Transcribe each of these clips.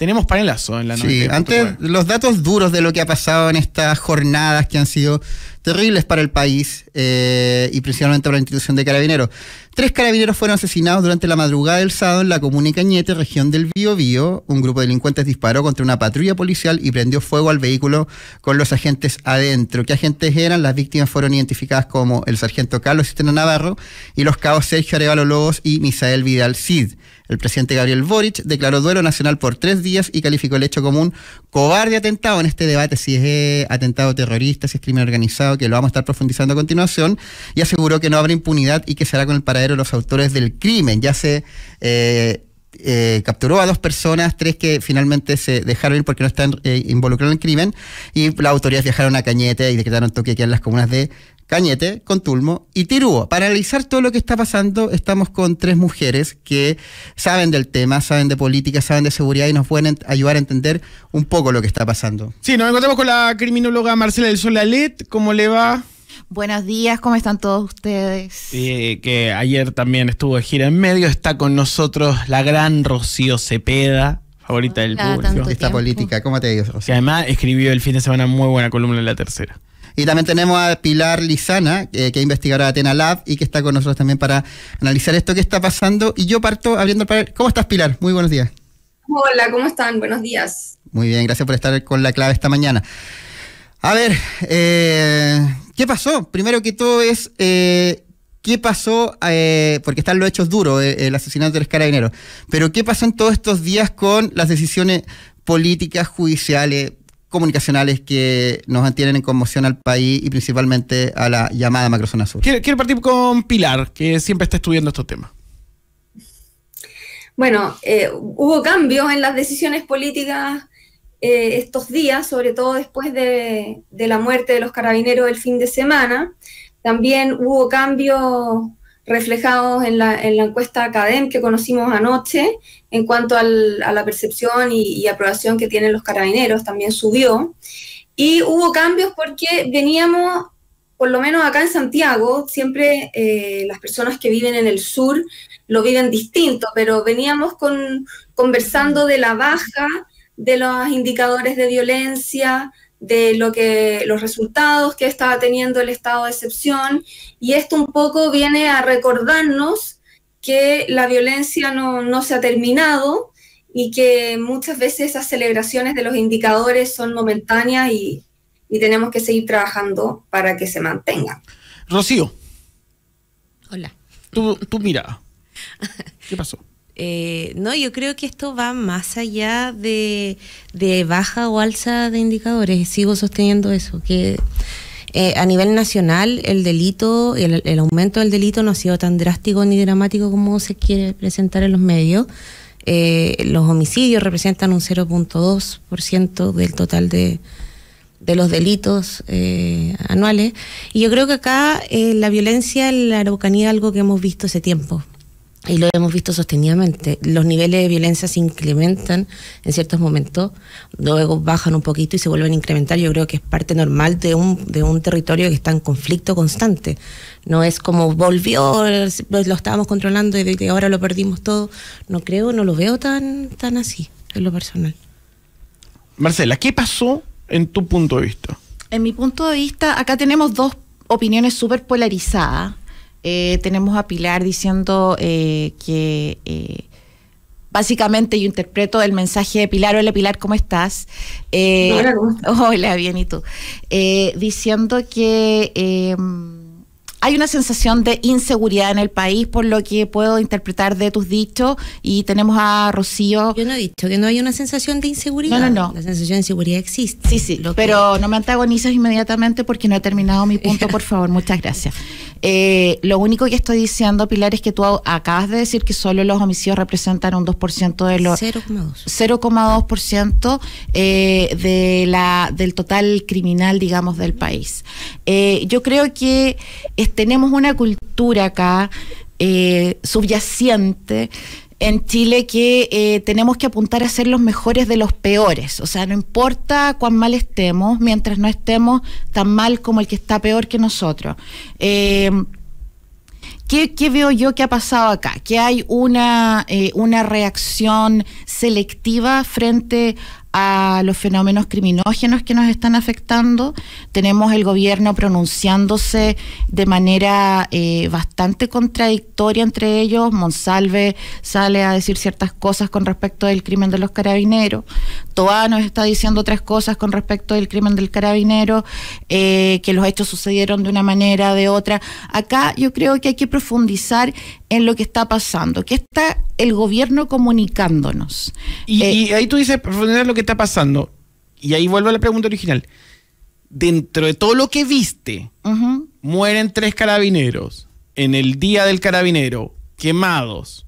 Tenemos panelazo en la noche. Sí, antes los datos duros de lo que ha pasado en estas jornadas que han sido terribles para el país y principalmente para la institución de Carabineros. 3 carabineros fueron asesinados durante la madrugada del sábado en la comuna de Cañete, región del Biobío. Un grupo de delincuentes disparó contra una patrulla policial y prendió fuego al vehículo con los agentes adentro. ¿Qué agentes eran? Las víctimas fueron identificadas como el sargento Carlos Cisterna Navarro y los cabos Sergio Arevalo Lobos y Misael Vidal Cid. El presidente Gabriel Boric declaró duelo nacional por 3 días y calificó el hecho como un cobarde atentado en este debate, si es atentado terrorista, si es crimen organizado, que lo vamos a estar profundizando a continuación, y aseguró que no habrá impunidad y que será con el paradero de los autores del crimen. Ya se capturó a 2 personas, 3 que finalmente se dejaron ir porque no están involucrados en el crimen, y las autoridades viajaron a Cañete y decretaron toque de queda en las comunas de Cañete, Contulmo y Tirúo. Para analizar todo lo que está pasando, estamos con 3 mujeres que saben del tema, saben de política, saben de seguridad y nos pueden ayudar a entender un poco lo que está pasando. Sí, nos encontramos con la criminóloga Marcela del Sol Alet. ¿Cómo le va? Buenos días, ¿cómo están todos ustedes? Que ayer también estuvo de gira en medio. Está con nosotros la gran Rocío Cepeda, favorita del público. Esta política, ¿cómo te digo, Rocío? Que además escribió el fin de semana muy buena columna en La Tercera. Y también tenemos a Pilar Lizana, que es investigadora de Atena Lab y que está con nosotros también para analizar esto que está pasando. Y yo parto abriendo el panel. ¿Cómo estás, Pilar? Muy buenos días. Hola, ¿cómo están? Buenos días. Muy bien, gracias por estar con la clave esta mañana. A ver, ¿qué pasó? Primero que todo es, ¿qué pasó? Porque están los hechos duros, el asesinato de los carabineros. Pero ¿qué pasó en todos estos días con las decisiones políticas, judiciales, comunicacionales que nos mantienen en conmoción al país y principalmente a la llamada macrozona sur? Quiero partir con Pilar, que siempre está estudiando estos temas. Bueno, hubo cambios en las decisiones políticas estos días, sobre todo después de la muerte de los carabineros el fin de semana. También hubo cambios reflejados en la encuesta Academ que conocimos anoche en cuanto a la percepción y aprobación que tienen los carabineros, también subió. Y hubo cambios porque veníamos, por lo menos acá en Santiago, siempre las personas que viven en el sur lo viven distinto, pero veníamos conversando de la baja de los indicadores de violencia, de los resultados que estaba teniendo el estado de excepción, y esto un poco viene a recordarnos que la violencia no se ha terminado y que muchas veces esas celebraciones de los indicadores son momentáneas y tenemos que seguir trabajando para que se mantengan. Rocío. Hola. Tú mira. ¿Qué pasó? No, yo creo que esto va más allá de baja o alza de indicadores. Sigo sosteniendo eso, que a nivel nacional el delito, el aumento del delito no ha sido tan drástico ni dramático como se quiere presentar en los medios. Los homicidios representan un 0.2% del total de los delitos anuales. Y yo creo que acá la violencia en la Araucanía es algo que hemos visto hace tiempo. Y lo hemos visto sostenidamente. Los niveles de violencia se incrementan en ciertos momentos, luego bajan un poquito y se vuelven a incrementar. Yo creo que es parte normal de un territorio que está en conflicto constante. No es como volvió, lo estábamos controlando y ahora lo perdimos todo. No lo veo tan así, en lo personal. Marcela, ¿qué pasó en tu punto de vista? En mi punto de vista, acá tenemos 2 opiniones súper polarizadas. Tenemos a Pilar diciendo que básicamente yo interpreto el mensaje de Pilar. Hola Pilar, ¿cómo estás? Hola, ¿cómo estás? Hola, bien, ¿y tú? Diciendo que hay una sensación de inseguridad en el país, por lo que puedo interpretar de tus dichos, y tenemos a Rocío. Yo no he dicho que no hay una sensación de inseguridad. No. La sensación de inseguridad existe. Sí, pero no me antagonizas inmediatamente porque no he terminado mi punto, por favor, muchas gracias. Lo único que estoy diciendo, Pilar, es que tú acabas de decir que solo los homicidios representan un 2% de los... 0,2% del total criminal, digamos, del país. Yo creo que tenemos una cultura acá subyacente en Chile que tenemos que apuntar a ser los mejores de los peores. O sea, no importa cuán mal estemos, mientras no estemos tan mal como el que está peor que nosotros. ¿Qué ¿Qué veo yo que ha pasado acá? Que hay una reacción selectiva frente a los fenómenos criminógenos que nos están afectando. Tenemos el gobierno pronunciándose de manera bastante contradictoria entre ellos. Monsalve sale a decir ciertas cosas con respecto del crimen de los carabineros. Toá nos está diciendo otras cosas con respecto del crimen del carabinero, que los hechos sucedieron de una manera, de otra. Acá yo creo que hay que profundizar en lo que está pasando, que está el gobierno comunicándonos. Y ahí tú dices, profundizar lo que está pasando, y ahí vuelvo a la pregunta original. Dentro de todo lo que viste, mueren 3 carabineros en el día del carabinero, quemados.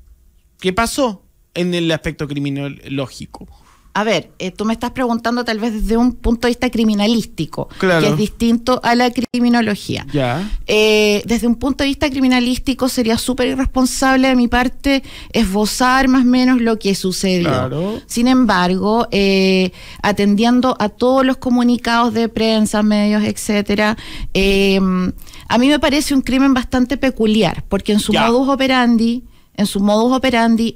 ¿Qué pasó en el aspecto criminológico? A ver, tú me estás preguntando tal vez desde un punto de vista criminalístico, claro, que es distinto a la criminología. Ya. Desde un punto de vista criminalístico sería súper irresponsable de mi parte esbozar más o menos lo que sucedió. Claro. Sin embargo, atendiendo a todos los comunicados de prensa, medios, etcétera, a mí me parece un crimen bastante peculiar, porque en su modus operandi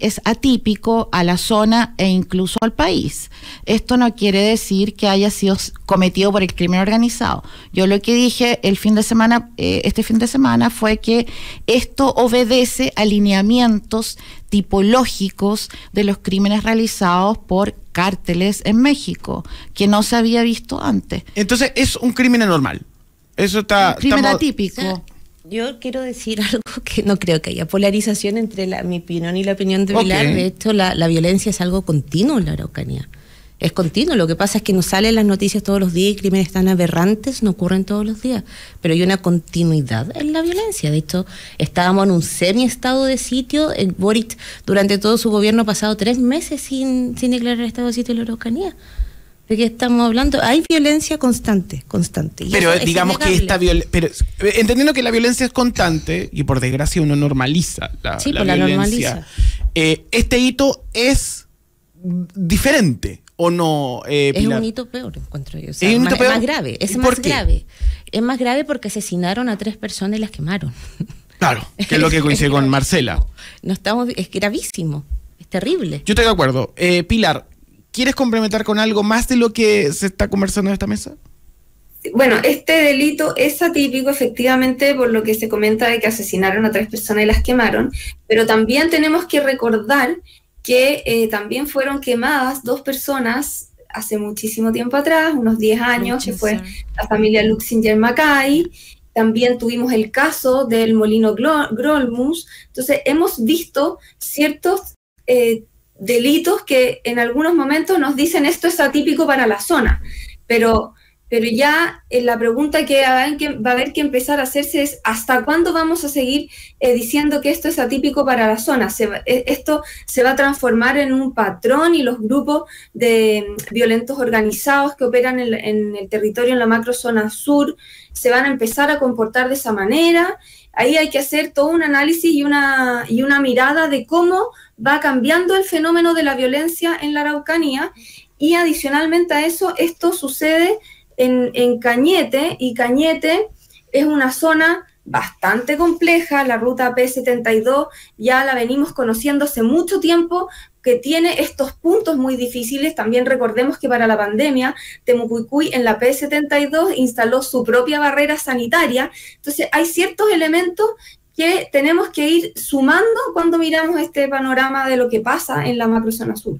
es atípico a la zona e incluso al país. Esto no quiere decir que haya sido cometido por el crimen organizado. Yo lo que dije este fin de semana fue que esto obedece a lineamientos tipológicos de los crímenes realizados por cárteles en México, que no se había visto antes. Entonces es un crimen anormal. Eso está... Crimen atípico. O sea, yo quiero decir algo que no creo que haya polarización entre mi opinión y la opinión de Pilar. De hecho, la violencia es algo continuo en la Araucanía. Es continuo. Lo que pasa es que no salen las noticias todos los días y crímenes tan aberrantes no ocurren todos los días. Pero hay una continuidad en la violencia. De hecho, estábamos en un semi-estado de sitio. Boric, durante todo su gobierno, ha pasado 3 meses sin declarar estado de sitio en la Araucanía. ¿De qué estamos hablando? Hay violencia constante. Pero digamos que esta violencia... Pero entendiendo que la violencia es constante, y por desgracia uno normaliza la violencia, este hito es diferente, ¿o no, Pilar? Es un hito peor, encuentro yo. O sea, ¿Es un hito peor? Más grave. Es más grave. Es más grave porque asesinaron a 3 personas y las quemaron. Claro, que es lo que coincide con Marcela. Es gravísimo. Es terrible. Yo estoy de acuerdo. Pilar, ¿quieres complementar con algo más de lo que se está conversando en esta mesa? Bueno, este delito es atípico, efectivamente, por lo que se comenta de que asesinaron a 3 personas y las quemaron, pero también tenemos que recordar que también fueron quemadas 2 personas hace muchísimo tiempo atrás, unos 10 años, que fue la familia Luxinger Mackay. También tuvimos el caso del molino Grolmus. Entonces, hemos visto ciertos delitos que en algunos momentos nos dicen esto es atípico para la zona, pero ya la pregunta que va a haber que empezar a hacerse es ¿hasta cuándo vamos a seguir diciendo que esto es atípico para la zona? Esto se va a transformar en un patrón y los grupos de violentos organizados que operan en el territorio, en la macrozona sur, se van a empezar a comportar de esa manera. Ahí hay que hacer todo un análisis y una mirada de cómo va cambiando el fenómeno de la violencia en la Araucanía, y adicionalmente a eso, esto sucede en Cañete, y Cañete es una zona bastante compleja. La ruta P72 ya la venimos conociendo hace mucho tiempo, que tiene estos puntos muy difíciles. También recordemos que para la pandemia, Temucuicui en la P72 instaló su propia barrera sanitaria. Entonces hay ciertos elementos que tenemos que ir sumando cuando miramos este panorama de lo que pasa en la macrozona sur.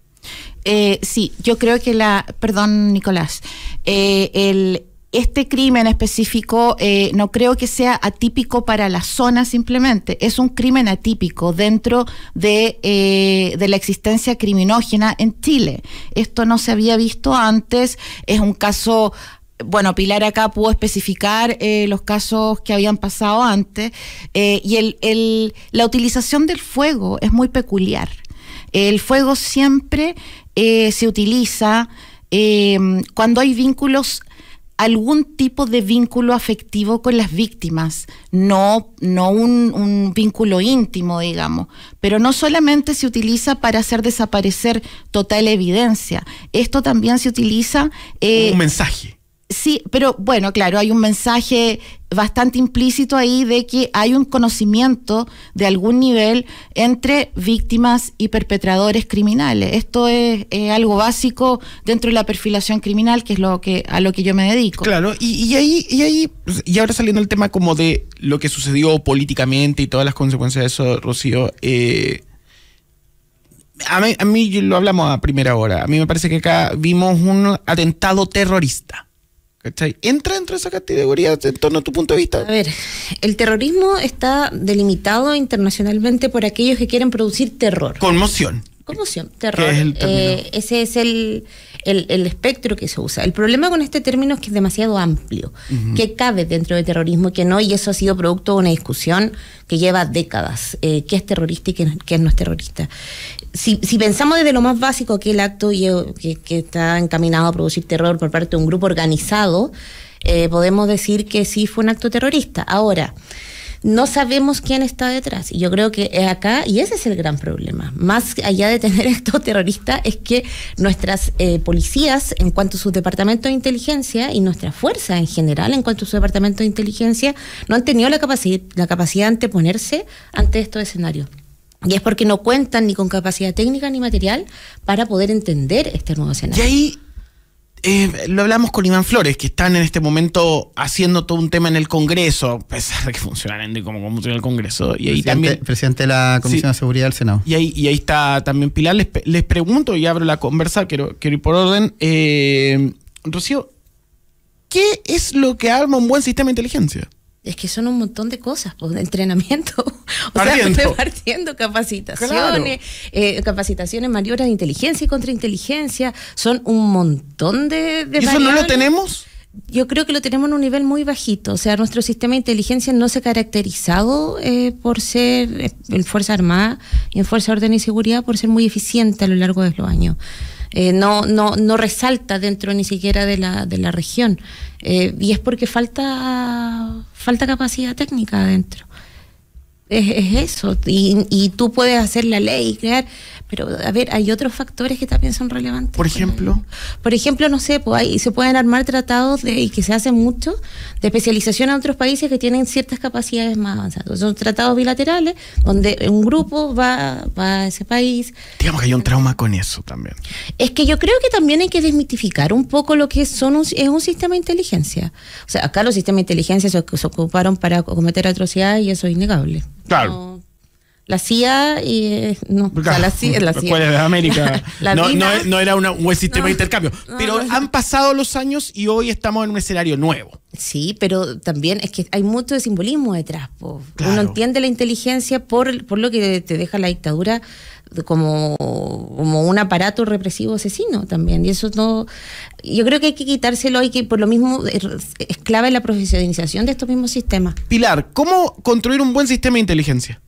Sí, yo creo que perdón, Nicolás, este crimen específico no creo que sea atípico para la zona simplemente, es un crimen atípico dentro de la existencia criminógena en Chile. Esto no se había visto antes, es un caso... Bueno, Pilar acá pudo especificar los casos que habían pasado antes, y la utilización del fuego es muy peculiar. El fuego siempre se utiliza cuando hay vínculos, algún tipo de vínculo afectivo con las víctimas, no un vínculo íntimo, digamos, pero no solamente se utiliza para hacer desaparecer total evidencia, esto también se utiliza... un mensaje. Sí, pero bueno, claro, hay un mensaje bastante implícito ahí de que hay un conocimiento de algún nivel entre víctimas y perpetradores criminales. Esto es algo básico dentro de la perfilación criminal, que es a lo que yo me dedico. Claro, y ahora saliendo el tema como de lo que sucedió políticamente y todas las consecuencias de eso, Rocío, a mí lo hablamos a primera hora. A mí me parece que acá vimos un atentado terrorista. ¿Cachai? ¿Entra dentro de esa categoría en torno a tu punto de vista? A ver, el terrorismo está delimitado internacionalmente por aquellos que quieren producir terror. Conmoción. Conmoción, terror. ¿Qué es el término? Ese es el espectro que se usa. El problema con este término es que es demasiado amplio, que cabe dentro de terrorismo, que no, y eso ha sido producto de una discusión que lleva décadas. ¿Qué es terrorista y qué no es terrorista? Si pensamos desde lo más básico, que el acto que está encaminado a producir terror por parte de un grupo organizado, podemos decir que sí fue un acto terrorista. Ahora, no sabemos quién está detrás. Y yo creo que acá, y ese es el gran problema, más allá de tener acto terrorista, es que nuestras policías, en cuanto a sus departamentos de inteligencia, y nuestra fuerza en general, en cuanto a sus departamentos de inteligencia, no han tenido la capacidad de anteponerse ante estos escenarios. Y es porque no cuentan ni con capacidad técnica ni material para poder entender este nuevo escenario. Y ahí lo hablamos con Iván Flores, que están en este momento haciendo todo un tema en el Congreso, a pesar de que funcionan como funciona el Congreso. Y ahí presidente de la Comisión de Seguridad del Senado. Y ahí está también Pilar. Les pregunto y abro la conversa, quiero ir por orden. Rocío, ¿qué es lo que arma un buen sistema de inteligencia? Es que son un montón de cosas, pues, de entrenamiento, partiendo capacitaciones, claro. Capacitaciones, maniobras de inteligencia y contrainteligencia, son un montón de ¿Y eso no lo tenemos? Yo creo que lo tenemos en un nivel muy bajito. O sea, nuestro sistema de inteligencia no se ha caracterizado por ser, en Fuerza Armada y en Fuerza de Orden y Seguridad, por ser muy eficiente a lo largo de los años. No resalta dentro ni siquiera de la región, y es porque falta capacidad técnica adentro. Es eso, y tú puedes hacer la ley y crear, pero a ver, hay otros factores que también son relevantes. Por ejemplo, no sé, pues se pueden armar tratados y que se hace mucho de especialización a otros países que tienen ciertas capacidades más avanzadas. Son tratados bilaterales donde un grupo va a ese país. Digamos que hay un trauma con eso también. Es que yo creo que también hay que desmitificar un poco lo que es un sistema de inteligencia. O sea, acá los sistemas de inteligencia se ocuparon para cometer atrocidades y eso es innegable. Claro. No, la CIA no, claro, o sea, la CIA. Los cuales de América no era un buen sistema de intercambio. Pero han pasado los años y hoy estamos en un escenario nuevo. Sí, pero también es que hay mucho de simbolismo detrás. Claro. Uno entiende la inteligencia por lo que te deja la dictadura como un aparato represivo asesino también. Y eso no. Yo creo que hay que quitárselo, y que por lo mismo es clave la profesionalización de estos mismos sistemas. Pilar, ¿cómo construir un buen sistema de inteligencia?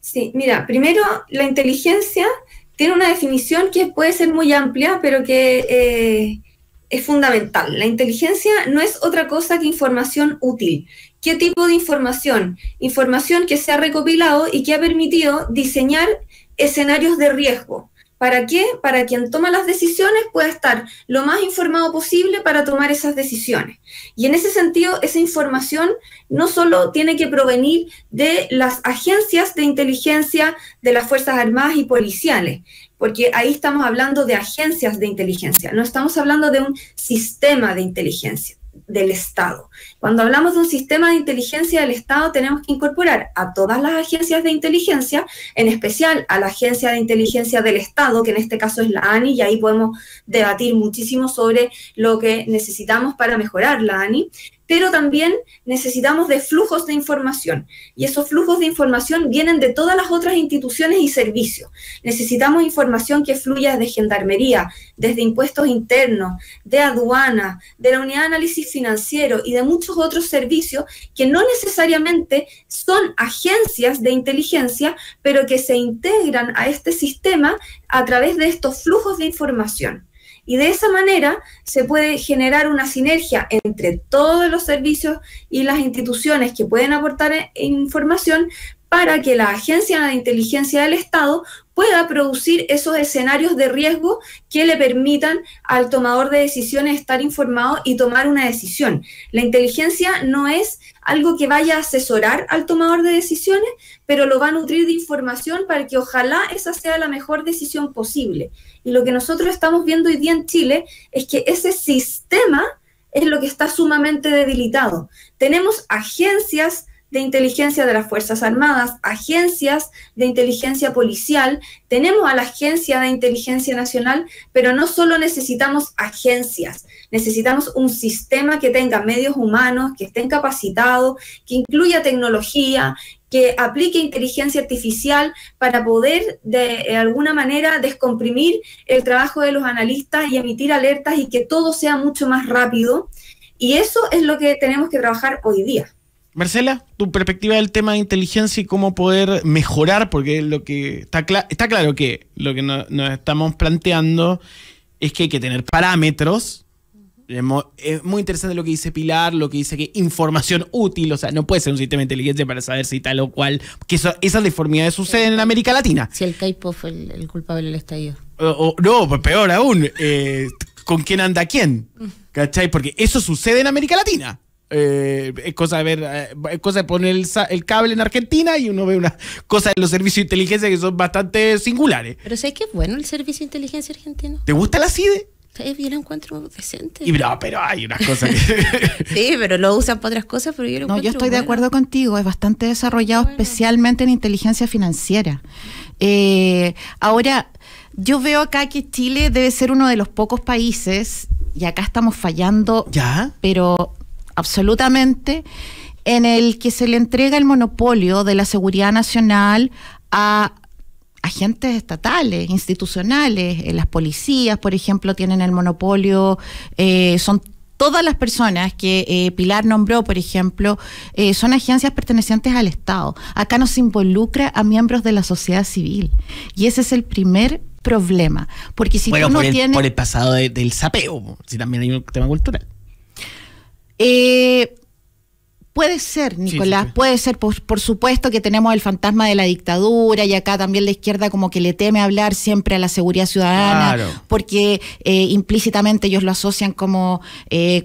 Sí, mira, primero la inteligencia tiene una definición que puede ser muy amplia, pero que es fundamental. La inteligencia no es otra cosa que información útil. ¿Qué tipo de información? Información que se ha recopilado y que ha permitido diseñar escenarios de riesgo. ¿Para qué? Para quien toma las decisiones pueda estar lo más informado posible para tomar esas decisiones. Y en ese sentido, esa información no solo tiene que provenir de las agencias de inteligencia de las Fuerzas Armadas y policiales, porque ahí estamos hablando de agencias de inteligencia, no estamos hablando de un sistema de inteligencia del Estado. Cuando hablamos de un sistema de inteligencia del Estado, tenemos que incorporar a todas las agencias de inteligencia, en especial a la Agencia de Inteligencia del Estado, que en este caso es la ANI, y ahí podemos debatir muchísimo sobre lo que necesitamos para mejorar la ANI, pero también necesitamos de flujos de información, y esos flujos de información vienen de todas las otras instituciones y servicios. Necesitamos información que fluya desde Gendarmería, desde Impuestos Internos, de Aduana, de la Unidad de Análisis Financiero y de muchos otros servicios que no necesariamente son agencias de inteligencia, pero que se integran a este sistema a través de estos flujos de información. Y de esa manera se puede generar una sinergia entre todos los servicios y las instituciones que pueden aportar información para que la Agencia de Inteligencia del Estado pueda producir esos escenarios de riesgo que le permitan al tomador de decisiones estar informado y tomar una decisión. La inteligencia no es algo que vaya a asesorar al tomador de decisiones, pero lo va a nutrir de información para que ojalá esa sea la mejor decisión posible. Y lo que nosotros estamos viendo hoy día en Chile es que ese sistema es lo que está sumamente debilitado. Tenemos agencias de inteligencia de las Fuerzas Armadas, agencias de inteligencia policial, tenemos a la Agencia de Inteligencia Nacional, pero no solo necesitamos agencias, necesitamos un sistema que tenga medios humanos, que estén capacitados, que incluya tecnología, que aplique inteligencia artificial para poder de alguna manera descomprimir el trabajo de los analistas y emitir alertas y que todo sea mucho más rápido. Y eso es lo que tenemos que trabajar hoy día. Marcela, tu perspectiva del tema de inteligencia y cómo poder mejorar, porque lo que está claro que lo que nos estamos planteando es que hay que tener parámetros. Es muy interesante lo que dice Pilar, lo que dice que información útil, o sea, no puede ser un sistema de inteligencia para saber si tal o cual, que esas deformidades suceden en América Latina. Si el Caipo fue el culpable del estallido. No, pues peor aún, ¿con quién anda quién? ¿Cachai? Porque eso sucede en América Latina. Es cosa de poner el cable en Argentina y uno ve una cosa de los servicios de inteligencia que son bastante singulares. Pero ¿sabes qué es bueno el servicio de inteligencia argentino? ¿Te gusta la CIDE? Sí, yo lo encuentro decente. Pero hay unas cosas que... Sí, pero lo usan para otras cosas, pero yo lo encuentro yo estoy de bueno. acuerdo contigo, es bastante desarrollado, especialmente en inteligencia financiera. Ahora, yo veo acá que Chile debe ser uno de los pocos países, y acá estamos fallando, ¿ya? Pero absolutamente, en el que se le entrega el monopolio de la seguridad nacional a agentes estatales, institucionales. Las policías, por ejemplo, tienen el monopolio, son todas las personas que Pilar nombró, por ejemplo, son agencias pertenecientes al Estado. Acá no se involucra a miembros de la sociedad civil, y ese es el primer problema, porque si tú no tienes... por el pasado del sapeo, si también hay un tema cultural. Puede ser, Nicolás, sí. Puede ser, por supuesto que tenemos el fantasma de la dictadura, y acá también la izquierda como que le teme hablar siempre a la seguridad ciudadana, claro, porque implícitamente ellos lo asocian como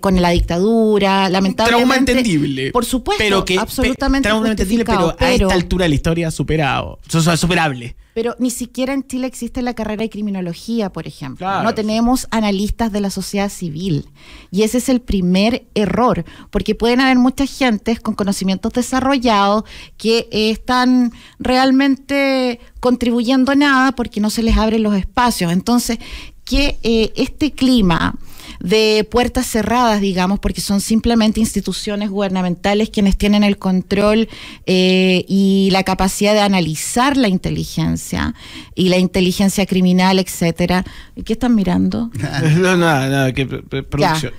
con la dictadura, lamentablemente. Trauma entendible. Por supuesto, pero que, absolutamente trauma entendible, pero a esta altura de la historia superable. Pero ni siquiera en Chile existe la carrera de criminología, por ejemplo. Claro. No tenemos analistas de la sociedad civil. Y ese es el primer error, porque pueden haber muchas gentes con conocimientos desarrollados que están realmente contribuyendo nada porque no se les abren los espacios. Entonces, que este clima de puertas cerradas, digamos, porque son simplemente instituciones gubernamentales quienes tienen el control y la capacidad de analizar la inteligencia y la inteligencia criminal, etcétera. ¿Qué están mirando? No, nada, que producción.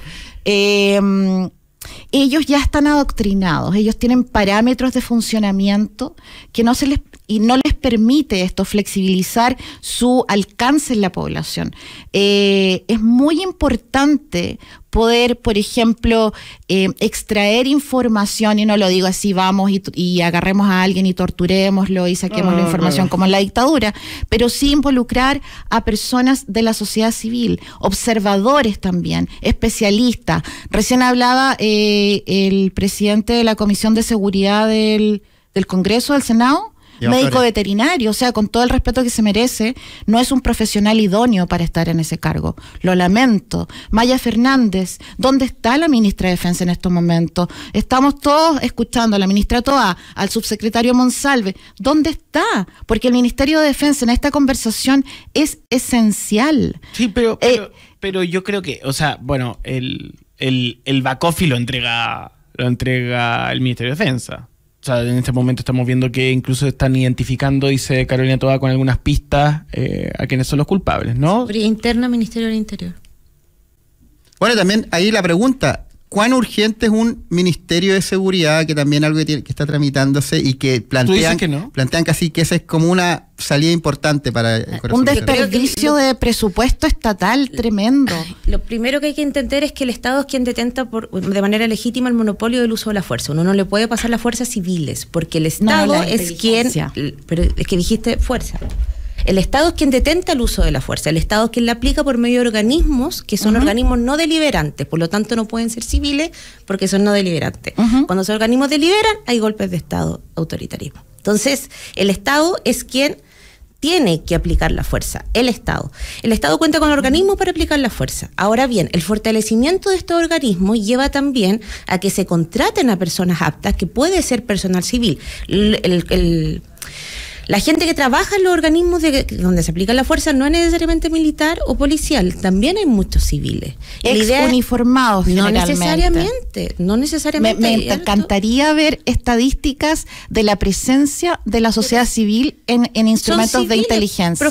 Ellos ya están adoctrinados, ellos tienen parámetros de funcionamiento que no les permite esto flexibilizar su alcance en la población. Es muy importante poder, por ejemplo, extraer información, y no lo digo así, vamos y agarremos a alguien y torturémoslo y saquemos la información como en la dictadura, pero sí involucrar a personas de la sociedad civil, observadores también, especialistas. Recién hablaba el presidente de la Comisión de Seguridad del Congreso, del Senado, médico veterinario, o sea, con todo el respeto que se merece, no es un profesional idóneo para estar en ese cargo. Lo lamento. Maya Fernández, ¿dónde está la ministra de Defensa en estos momentos? Estamos todos escuchando a la ministra Toá, al subsecretario Monsalve. ¿Dónde está? Porque el Ministerio de Defensa en esta conversación es esencial. Sí, pero yo creo que, o sea, bueno, el back office lo entrega el Ministerio de Defensa. O sea, en este momento estamos viendo que incluso están identificando, dice Carolina Toá, con algunas pistas a quienes son los culpables, ¿no? Seguridad interna, Ministerio del Interior. Bueno, también ahí la pregunta, ¿cuán urgente es un ministerio de seguridad, que también es algo que está tramitándose y que plantean, plantean casi que esa es como una salida importante para el un desperdicio de presupuesto estatal tremendo? Lo primero que hay que entender es que el Estado es quien detenta de manera legítima el monopolio del uso de la fuerza. Uno no le puede pasar las fuerzas civiles, porque el Estado es quien... Pero es que dijiste fuerza. El Estado es quien detenta el uso de la fuerza. El Estado es quien la aplica por medio de organismos que son organismos no deliberantes, por lo tanto no pueden ser civiles porque son no deliberantes. Cuando esos organismos deliberan, hay golpes de Estado, autoritarismo. Entonces, el Estado es quien tiene que aplicar la fuerza, el Estado. El Estado cuenta con organismos para aplicar la fuerza. Ahora bien, el fortalecimiento de estos organismos lleva también a que se contraten a personas aptas, que puede ser personal civil. La gente que trabaja en los organismos donde se aplica la fuerza no es necesariamente militar o policial, también hay muchos civiles. Uniformados generalmente. No necesariamente. Me encantaría ver estadísticas de la presencia de la sociedad civil en instrumentos de inteligencia.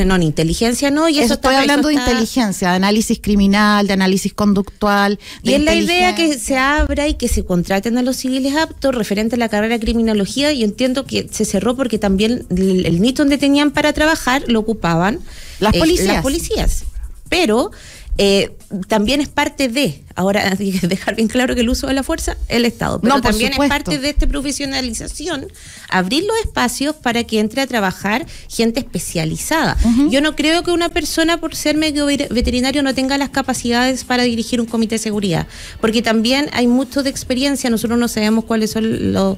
No, en inteligencia no. Y eso estoy hablando de inteligencia, de análisis criminal, de análisis conductual. Y es la idea que se abra y que se contraten a los civiles aptos referente a la carrera de criminología. Yo entiendo que se cerró porque también el nicho donde tenían para trabajar lo ocupaban las policías. Pero también es parte de, ahora hay que dejar bien claro que el uso de la fuerza, el Estado, pero también es parte de esta profesionalización, abrir los espacios para que entre a trabajar gente especializada. Yo no creo que una persona por ser médico veterinario no tenga las capacidades para dirigir un comité de seguridad, porque también hay mucho de experiencia. Nosotros no sabemos cuáles son los...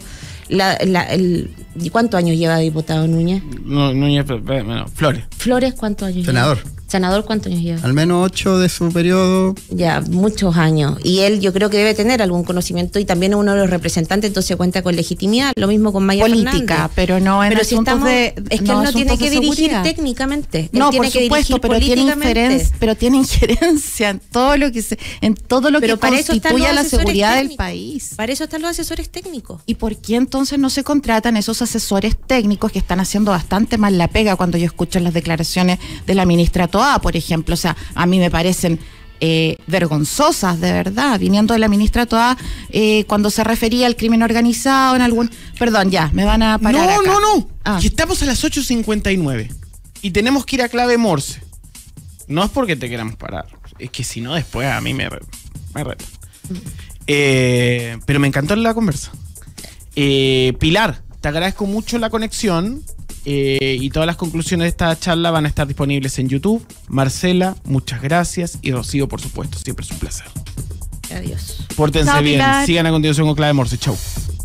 ¿Cuántos años lleva diputado Núñez? Núñez, bueno, Flores. Flores, ¿cuántos años Senador. lleva? Senador, ¿cuántos años lleva? Al menos 8 de su periodo. Ya, muchos años. Y él yo creo que debe tener algún conocimiento y también es uno de los representantes, entonces cuenta con legitimidad. Lo mismo con Maya política, Fernández. pero no en asuntos es que él no tiene que dirigir técnicamente. No, él tiene por supuesto, pero tiene injerencia en todo lo que constituye la seguridad del país. Para eso están los asesores técnicos. ¿Y por qué entonces no se contratan esos asesores técnicos que están haciendo bastante mal la pega? Cuando yo escucho las declaraciones de la ministra Toá, por ejemplo, o sea, a mí me parecen vergonzosas, de verdad, viniendo de la ministra Toá, cuando se refería al crimen organizado en algún... Perdón, ya, me van a parar acá. No. Que estamos a las 8:59 y tenemos que ir a clave Morse. No es porque te queramos parar, es que si no después a mí me retan. Pero me encantó la conversa. Pilar, te agradezco mucho la conexión. Y todas las conclusiones de esta charla van a estar disponibles en YouTube. Marcela, muchas gracias. Y Rocío, por supuesto, siempre es un placer. Adiós. Pórtense bien. Sigan a continuación con Clave Morse. Chau.